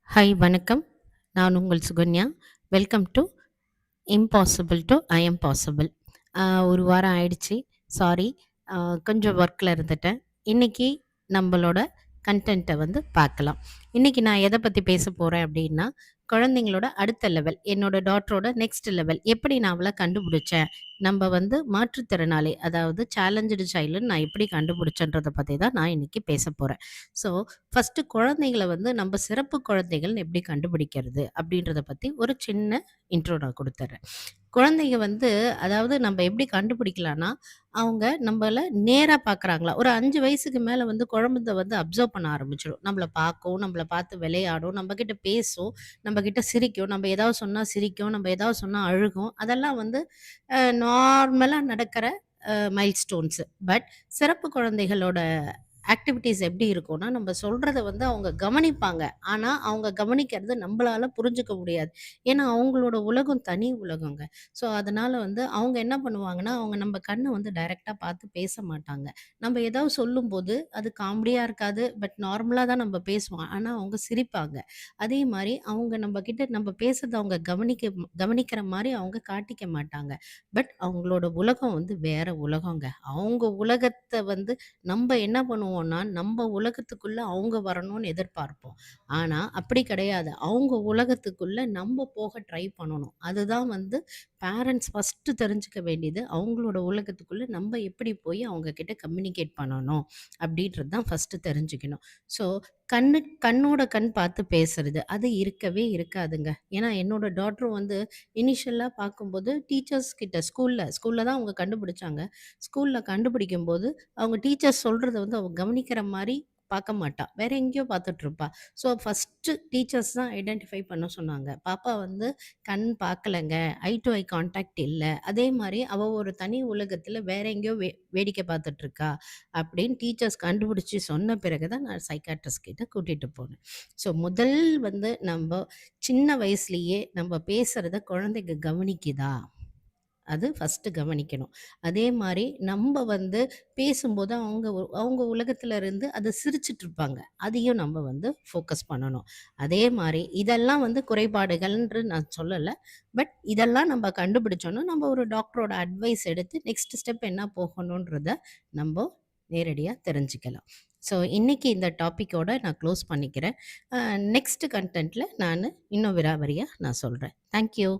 Hi வணக்கம். நான் உங்கள் Sukanya. Welcome to impossible to I am possible. ஒரு வாரம் ஆயிடுச்சு. சாரி. அ கொஞ்சம் ஒர்க்ல இருந்துட்டேன். இன்னைக்கு நம்பளோட கன்டென்ட்ட வந்து பார்க்கலாம். இன்னைக்கு நான் எத பத்தி பேசப் போறேன் அப்டின்னா, குழந்தைங்களோட அடுத்த லெவல். என்னோட டாட்டரோட நெக்ஸ்ட் லெவல். எப்படி நான் அவள கண்டுபிடிச்சேன்? நம்ப வந்து மாற்றுத்திறனாளி, அதாவது சேலஞ்சுடு சைல்டுன்னு நான் எப்படி கண்டுபிடிச்சேன்றத பத்தி தான் நான் இன்னைக்கு பேசப் போறேன். ஸோ, ஃபர்ஸ்ட்டு குழந்தைகள வந்து நம்ப சிறப்பு குழந்தைகள்னு எப்படி கண்டுபிடிக்கிறது? அப்படின்றத பத்தி ஒரு சின்ன இன்ட்ரோ நான் குடுத்துர்றேன். குழந்தைங்க வந்து அதாவது நம்ப எப்படி கண்டுபிடிக்கலான்னா, அவங்க நம்பள நேரா பார்க்குறாங்களா? ஒரு 5 வயசுக்கு மேல வந்து குழந்தை வந்து அப்சர்வ் பண்ண ஆரம்பிச்சுரும். நம்மள பார்க்கும், நம்மள பார்த்து விளையாடும், நம்மகிட்ட பேசும், நம்மகிட்ட சிரிக்கும். நம்ப ஏதாவது சொன்னா சிரிக்கும், நம்ப ஏதாவது சொன்னா அழுகும். அதெல்லாம் வந்து நார்மலா நடக்கிற மைல்ஸ்டோன்ஸு. பட் சிறப்பு குழந்தைகளோட ஆக்டிவிட்டீஸ் எப்படி இருக்கும்னா, நம்ப சொல்றத வந்து அவங்க கவனிப்பாங்க. ஆனா, அவங்க கவனிக்கிறது நம்பளால புரிஞ்சுக்க முடியாது. ஏன்னா, அவங்களோட உலகம் தனி உலகங்க. ஸோ, அதனால வந்து அவங்க என்ன பண்ணுவாங்கன்னா, அவங்க நம்ப கண்ண வந்து டைரக்ட்டா பார்த்து பேச மாட்டாங்க. நம்ப ஏதாவது சொல்லும்போது, அது காமெடியா இருக்காது. பட் நார்மலா தான் நம்ப பேசுவோம். ஆனா, அவங்க சிரிப்பாங்க. அதே மாரி அவங்க நம்பகிட்ட நம்ப பேசுறத அவங்க கவனிக்கிற மாரி அவங்க காட்டிக்க மாட்டாங்க. பட் அவங்களோட உலகம் வந்து வேற உலகங்க. அவங்க உலகத்த வந்து நம்ப என்ன பண்ணுவோம்னா, நம்ப உலகத்துக்குள்ள அவங்க வரணும்னு எதிர்பார்ப்போம். ஆனா, அப்படி கிடையாது. அவங்க உலகத்துக்குள்ள நம்ப போக ட்ரை பண்ணணும். அதுதான் வந்து பேரண்ட்ஸ் ஃபர்ஸ்ட்டு தெரிஞ்சுக்க வேண்டியது. அவங்களோட உலகத்துக்குள்ள நம்ப எப்படி போய் அவங்க கிட்ட கம்யூனிகேட் பண்ணணும், அப்படின்றது தான் ஃபர்ஸ்ட்டு தெரிஞ்சுக்கணும். ஸோ, கண்ணோட கண் பார்த்து பேசுறது, அது இருக்கவே இருக்காதுங்க. ஏன்னா, என்னோட டாட்டரும் வந்து இனிஷியலா பார்க்கும்போது டீச்சர்ஸ் கிட்ட ஸ்கூல்ல தான் அவங்க கண்டுபிடிச்சாங்க. ஸ்கூல்ல கண்டுபிடிக்கும்போது அவங்க டீச்சர்ஸ் சொல்றத வந்து அவ கவனிக்கிற மாரி பார்க்க மாட்டா. வேற எங்கேயோ பார்த்துட்ருப்பா. ஸோ, ஃபர்ஸ்ட்டு டீச்சர்ஸ் தான் ஐடென்டிஃபை பண்ண சொன்னாங்க. பாப்பா வந்து கண் பார்க்கலங்க. ஐ டூ ஐ கான்டாக்ட் இல்ல. அதே மாரி அவ ஒரு தனி உலகத்துல வேற எங்கேயோ வேடிக்கை பார்த்துட்ருக்கா. அப்படின்னு டீச்சர்ஸ் கண்டுபிடிச்சு சொன்ன பிறகு தான் நான் சைக்காட்ரிஸ்ட் கிட்ட கூட்டிட்டு போனேன். ஸோ, முதல் வந்து நம்ப சின்ன வயசுலயே நம்ப பேசுறத குழந்தைங்க கவனிக்குதா? அது ஃபர்ஸ்ட்டு கவனிக்கணும். அதே மாரி நம்ப வந்து பேசும்போது அவங்க உலகத்துல இருந்து அத சிரிச்சுட்ருப்பாங்க. அதையும் நம்ப வந்து ஃபோக்கஸ் பண்ணணும். அதே மாரி இதெல்லாம் வந்து குறைபாடுகள்ன்று நான் சொல்லல. பட் இதெல்லாம் நம்ப கண்டுபிடிச்சோன்னா, நம்ப ஒரு டாக்டரோட அட்வைஸ் எடுத்து நெக்ஸ்ட் ஸ்டெப் என்ன போகணுன்றத நம்ப நேரடியா தெரிஞ்சுக்கலாம். ஸோ, இன்னைக்கு இந்த டாபிக்கோட நான் க்ளோஸ் பண்ணிக்கிறேன். நெக்ஸ்ட் கன்டென்ட்ல நானு இன்னும் விராவரியா நான் சொல்றேன். Thank you.